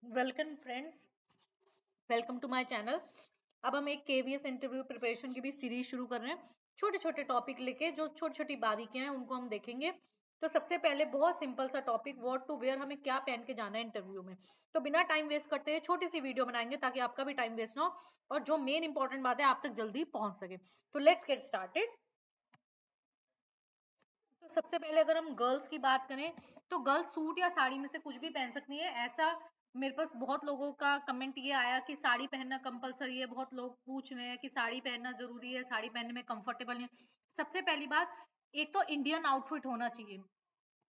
Welcome friends, welcome to my channel. अब हम एक केवीएस इंटरव्यू प्रिपरेशन की भी सीरीज शुरू कर रहे हैं। छोटे छोटे टॉपिक लेके जो छोटी छोटी बारीकियां हैं उनको हम देखेंगे। तो सबसे पहले बहुत सिंपल सा टॉपिक, व्हाट टू वेयर, हमें क्या पहन के जाना है इंटरव्यू में। तो बिना टाइम वेस्ट करते हुए छोटी सी वीडियो बनाएंगे ताकि आपका भी टाइम वेस्ट ना हो और जो मेन इंपॉर्टेंट बात है आप तक जल्दी पहुंच सके। तो लेट्स गेट स्टार्टेड। तो सबसे पहले अगर हम गर्ल्स की बात करें तो गर्ल्स सूट या साड़ी में से कुछ भी पहन सकती है। ऐसा मेरे पास बहुत लोगों का कमेंट ये आया कि साड़ी पहनना कंपलसरी है। बहुत लोग पूछ रहे हैं कि साड़ी पहनना जरूरी है, साड़ी पहनने में कंफर्टेबल नहीं है। सबसे पहली बात, एक तो इंडियन आउटफिट होना चाहिए।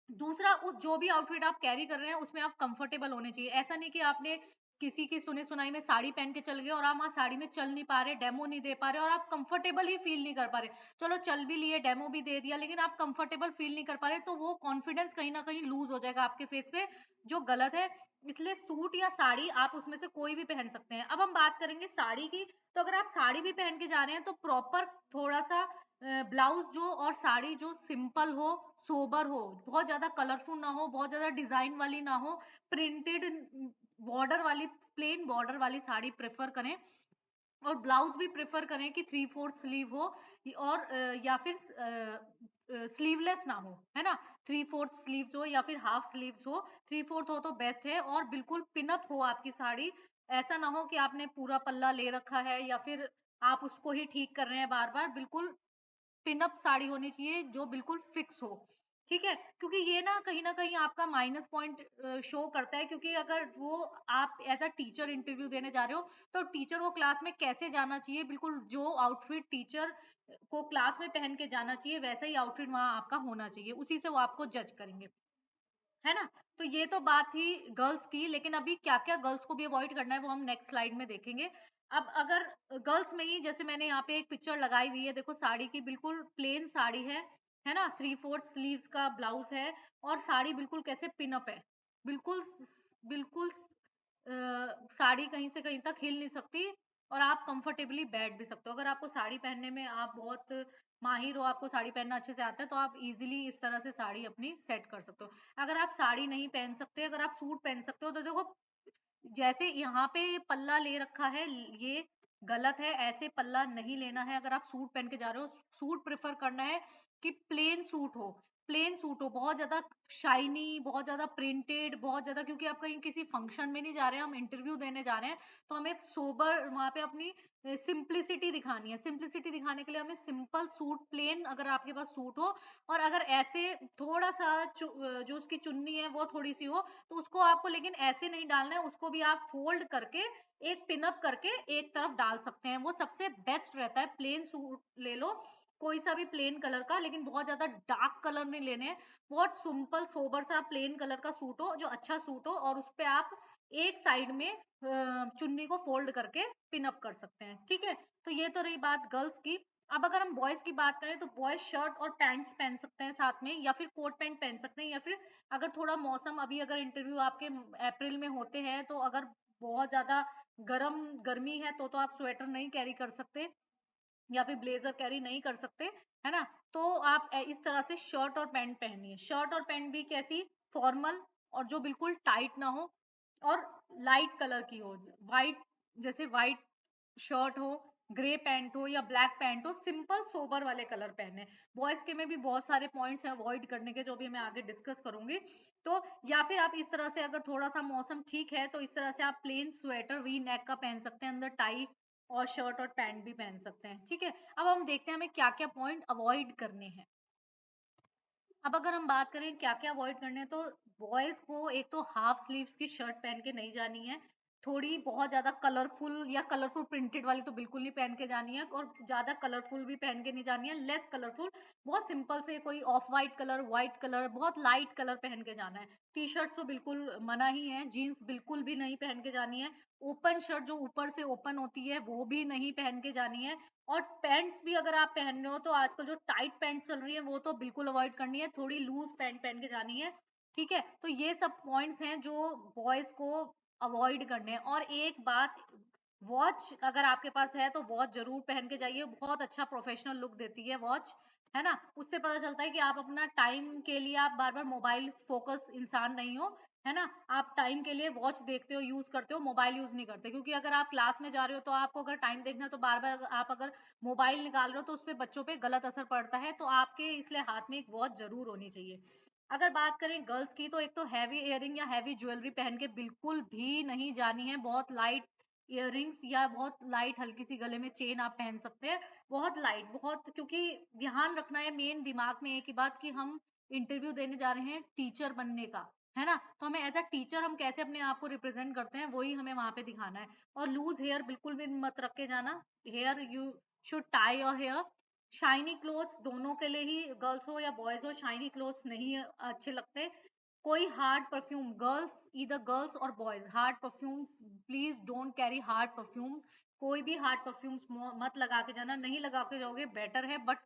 दूसरा, उस जो भी आउटफिट आप कैरी कर रहे हैं उसमें आप कंफर्टेबल होने चाहिए। ऐसा नहीं कि आपने किसी की सुनी सुनाई में साड़ी पहन के चल गए और आप वहां साड़ी में चल नहीं पा रहे, डेमो नहीं दे पा रहे और आप कंफर्टेबल ही फील नहीं कर पा रहे। चलो चल भी लिए, डेमो भी दे दिया, लेकिन आप कंफर्टेबल फील नहीं कर पा रहे तो वो कॉन्फिडेंस कहीं ना कहीं लूज हो जाएगा आपके फेस पे, जो गलत है। इसलिए सूट या साड़ी आप उसमें से कोई भी पहन सकते हैं। अब हम बात करेंगे साड़ी की। तो अगर आप साड़ी भी पहन के जा रहे हैं तो प्रॉपर थोड़ा सा ब्लाउज जो और साड़ी जो सिंपल हो, सोबर हो, बहुत ज्यादा कलरफुल ना हो, बहुत ज्यादा डिजाइन वाली ना हो, प्रिंटेड बॉर्डर वाली, प्लेन बॉर्डर वाली साड़ी प्रेफर करें। और ब्लाउज भी प्रेफर करें कि 3/4 स्लीव हो और या फिर स्लीवलेस ना हो, है ना। 3/4 स्लीव्स हो या फिर हाफ स्लीव्स हो। 3/4 हो तो बेस्ट है और बिल्कुल पिनअप हो आपकी साड़ी। ऐसा ना हो कि आपने पूरा पल्ला ले रखा है या फिर आप उसको ही ठीक कर रहे हैं बार बार। बिल्कुल पिनअप साड़ी होनी चाहिए जो बिल्कुल फिक्स हो। ठीक है, क्योंकि ये ना कहीं आपका माइनस पॉइंट शो करता है। क्योंकि अगर वो आप एज अ टीचर इंटरव्यू देने जा रहे हो तो टीचर को क्लास में कैसे जाना चाहिए, बिल्कुल जो आउटफिट टीचर को क्लास में पहन के जाना चाहिए वैसा ही आउटफिट वहां आपका होना चाहिए, उसी से वो आपको जज करेंगे, है ना। तो ये तो बात थी गर्ल्स की, लेकिन अभी क्या क्या गर्ल्स को भी अवॉइड करना है वो हम नेक्स्ट स्लाइड में देखेंगे। अब अगर गर्ल्स में ही, जैसे मैंने यहाँ पे एक पिक्चर लगाई हुई है, देखो साड़ी की बिल्कुल प्लेन साड़ी है ना। 3/4 स्लीव्स का ब्लाउज है और साड़ी बिल्कुल कैसे पिनअप है, बिल्कुल बिल्कुल साड़ी कहीं से कहीं तक हिल नहीं सकती और आप कंफर्टेबली बैठ भी सकते हो। अगर आपको साड़ी पहनने में आप बहुत माहिर हो, आपको साड़ी पहनना अच्छे से आता है, तो आप इजीली इस तरह से साड़ी अपनी सेट कर सकते हो। अगर आप साड़ी नहीं पहन सकते, अगर आप सूट पहन सकते हो तो देखो, जैसे यहाँ पे पल्ला ले रखा है ये गलत है। ऐसे पल्ला नहीं लेना है। अगर आप सूट पहन के जा रहे हो, सूट प्रेफर करना है कि प्लेन सूट हो, प्लेन सूट हो, बहुत ज्यादा शाइनी, बहुत ज्यादा प्रिंटेड, बहुत ज्यादा, क्योंकि आप कहीं किसी फंक्शन में नहीं जा रहे हैं, हम इंटरव्यू देने जा रहे हैं। तो हमें सोबर वहां पे अपनी सिंप्लिसिटी दिखानी है। सिंप्लिसिटी दिखाने के लिए हमें सिंपल सूट, प्लेन अगर आपके पास सूट हो, और अगर ऐसे थोड़ा सा जो उसकी चुन्नी है वो थोड़ी सी हो, तो उसको आपको लेकिन ऐसे नहीं डालना है, उसको भी आप फोल्ड करके एक पिनअप करके एक तरफ डाल सकते हैं। वो सबसे बेस्ट रहता है। प्लेन सूट ले लो, कोई सा भी प्लेन कलर का, लेकिन बहुत ज्यादा डार्क कलर नहीं लेने हैं। बहुत सिंपल सोबर सा प्लेन कलर का सूट हो जो अच्छा सूट हो, और उस पे आप एक साइड में चुन्नी को फोल्ड करके पिनअप कर सकते हैं। ठीक है, तो ये तो रही बात गर्ल्स की। अब अगर हम बॉयज की बात करें तो बॉयज शर्ट और पैंट्स पहन सकते हैं साथ में, या फिर कोट पैंट पहन सकते हैं, या फिर अगर थोड़ा मौसम, अभी अगर इंटरव्यू आपके अप्रैल में होते हैं तो अगर बहुत ज्यादा गर्मी है तो आप स्वेटर नहीं कैरी कर सकते या फिर ब्लेजर कैरी नहीं कर सकते, है ना। तो आप इस तरह से शर्ट और पैंट पहनिए। शर्ट और पैंट भी कैसी, फॉर्मल, और जो बिल्कुल टाइट ना हो और लाइट कलर की हो। वाइट, जैसे वाइट शर्ट हो, ग्रे पैंट हो या ब्लैक पैंट हो, सिंपल सोबर वाले कलर पहने। बॉयज के में भी बहुत सारे पॉइंट्स हैं अवॉइड करने के, जो भी मैं आगे डिस्कस करूंगी। तो या फिर आप इस तरह से, अगर थोड़ा सा मौसम ठीक है तो इस तरह से आप प्लेन स्वेटर वी नेक का पहन सकते हैं, अंदर टाई और शर्ट और पैंट भी पहन सकते हैं। ठीक है, अब हम देखते हैं हमें क्या क्या पॉइंट अवॉइड करने हैं। अब अगर हम बात करें क्या क्या अवॉइड करने हैं, तो बॉयज को एक तो हाफ स्लीव्स की शर्ट पहन के नहीं जानी है। थोड़ी बहुत ज्यादा कलरफुल या कलरफुल प्रिंटेड वाली तो बिल्कुल नहीं पहन के जानी है, और ज्यादा कलरफुल भी पहन के नहीं जानी है। लेस कलरफुल, बहुत सिंपल से कोई of white colour, white colour, बहुत लाइट कलर पहन के जाना है। टी शर्ट तो बिल्कुल मना ही है, जीन्स बिल्कुल भी नहीं पहन के जानी है। ओपन शर्ट जो ऊपर से ओपन होती है वो भी नहीं पहन के जानी है। और पैंट्स भी अगर आप पहन रहे हो तो आजकल जो टाइट पैंट्स चल रही है वो तो बिल्कुल अवॉइड करनी है, थोड़ी लूज पैंट पहन के जानी है। ठीक है, तो ये सब पॉइंट्स हैं जो बॉयज को अवॉइड करने हैं। और एक बात, वॉच अगर आपके पास है तो वॉच जरूर पहन के जाइए, बहुत अच्छा प्रोफेशनल लुक देती है वॉच, है ना। उससे पता चलता है कि आप अपना टाइम के लिए, आप बार बार मोबाइल फोकस इंसान नहीं हो, है ना? आप टाइम के लिए वॉच देखते हो, यूज़ करते हो, मोबाइल यूज़ नहीं करते, क्योंकि अगर आप क्लास में जा रहे हो तो आपको अगर टाइम देखना है तो बार-बार आप अगर मोबाइल निकाल रहे हो तो उससे बच्चों पे गलत असर पड़ता है, तो आपके इसलिए हाथ में एक वॉच ज़रूर होनी चाहिए। अगर बात करें गर्ल्स की, तो एक तो हेवी इयररिंग या हेवी ज्वेलरी पहन के बिल्कुल भी नहीं जानी है। बहुत लाइट इयररिंग्स या बहुत लाइट हल्की सी गले में चेन आप पहन सकते हैं, बहुत लाइट, बहुत, क्योंकि ध्यान रखना है मेन दिमाग में एक ही बात कि हम इंटरव्यू देने जा रहे हैं टीचर बनने का, है ना? तो हमें एज़ अ टीचर हम कैसे अपने आप को रिप्रेज़ेंट करते हैं, वही हमें वहाँ पे दिखाना है। और लूज़ हेयर बिल्कुल भी मत रख के जाना। Hair you should tie your hair. Shiny clothes दोनों के लिए ही, गर्ल्स हो या बॉयज़ हो, शाइनी क्लोथ्स नहीं अच्छे लगते। कोई hard perfume, girls, either girls और boys, hard perfumes please don't carry hard perfumes. कोई भी हार्ड परफ्यूम्स मत लगा के जाना, नहीं लगा के जाओगे बेटर है, बट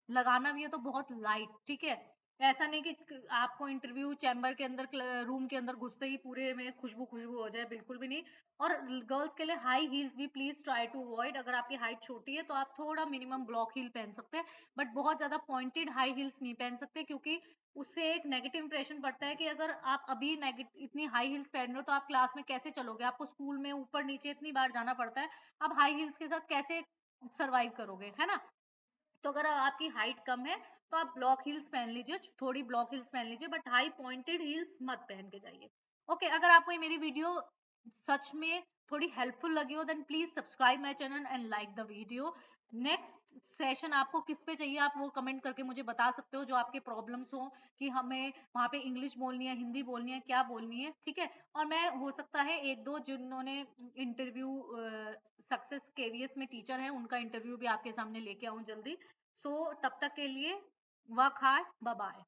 लगाना भी है तो बहुत लाइट, ठीक है? ऐसा नहीं कि आपको इंटरव्यू चैम्बर के अंदर, रूम के अंदर घुसते ही पूरे में खुशबू-खुशबू हो जाए, बिल्कुल भी नहीं। और गर्ल्स के लिए हाई हील्स भी प्लीज़ ट्राई टू अवॉइड। अगर आपकी हाइट छोटी है तो आप थोड़ा मिनिमम ब्लॉक हील पहन सकते हैं, बट बहुत ज़्यादा पॉइंटेड हाई हील्स नहीं पहन सकते, क्योंकि उससे एक नेगेटिव इंप्रेशन पड़ता है कि अगर आप अभी इतनी हाई हील्स पहन रहे हो तो आप क्लास में कैसे चलोगे? आपको स्कूल में ऊपर-नीचे इतनी बार जाना पड़ता है, आप हाई हील्स के साथ कैसे सर्वाइव करोगे, है ना? तो अगर आपकी हाइट कम है तो आप ब्लॉक हील्स पहन लीजिए, थोड़ी ब्लॉक हील्स पहन लीजिए, बट हाई पॉइंटेड हील्स मत पहन के जाइए। ओके, अगर आपको ये मेरी वीडियो सच में थोड़ी हेल्पफुल लगी हो, then please subscribe my channel and like the video. Next session आपको किस पे चाहिए, आप वो कमेंट करके मुझे बता सकते हो, जो आपके प्रॉब्लम्स हो कि हमें वहाँ पे इंग्लिश बोलनी है, हिंदी बोलनी है, क्या बोलनी है, ठीक है? और मैं, हो सकता है एक दो जिन्होंने इंटरव्यू सक्सेस केवीएस में टीचर है, उनका इंटरव्यू भी आपके सामने लेके आऊं जल्दी। सो तब तक के लिए वर्क हार्ड, बाय बाय।